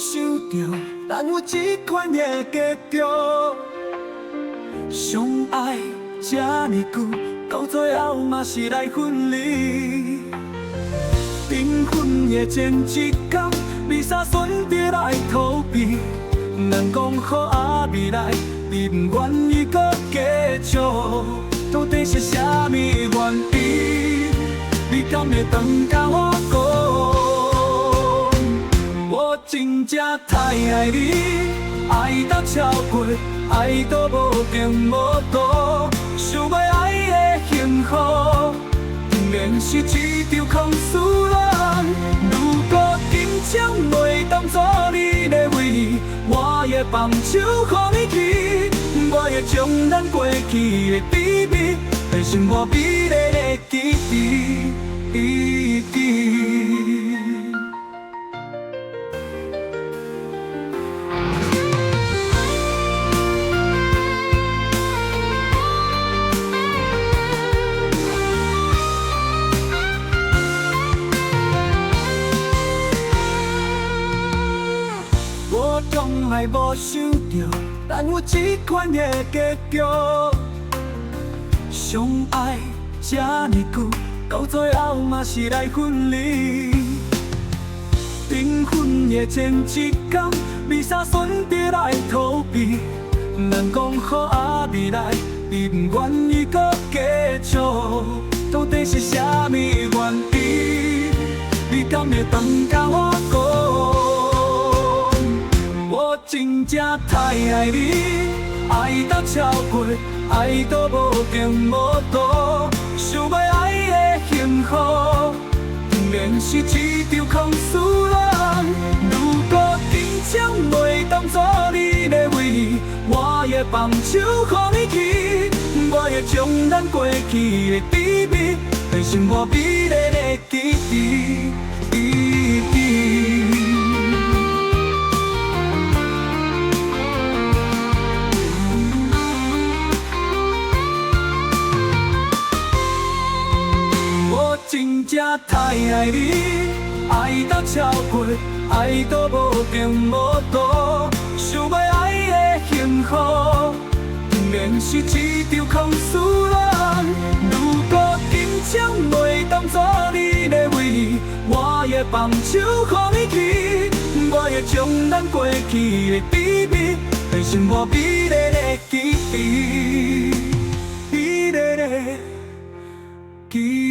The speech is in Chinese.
想到咱有这款的结局。相爱这么久，到最后嘛是来分离。订婚的前一天，为啥选择来逃避？人讲好啊未来，你不愿意搁继续，到底是啥物原因？你敢会当甲我讲？我真正太爱你，爱到超过，爱到无停无度，想要爱的幸福，免是一场空思人。如果紧张袂当作你的位，我会放手予你去，我会将咱过去的秘密，在心肝美丽的记忆。我从来无想到，咱有这款的结局。相爱这么久，到最后嘛是来分离。订婚的前一天，为啥选择来逃避？人讲好啊未来，你不愿意搁继续，到底是啥物原因？你敢会当甲我讲？我真正太爱你，爱到超过，爱到无停无度，想要爱的幸福，免是一场空思人。如果紧张袂当作你的位，我会放手予你去，我会将咱过去的秘密，在心肝美丽的记忆。我真正太爱你，爱到超过，爱到无停无度，想要爱的幸福，免是一场空思人。如果紧张袂当作你的位，我会放手予你去，我会将咱过去的秘密，在心肝美丽的记忆，美丽的记忆。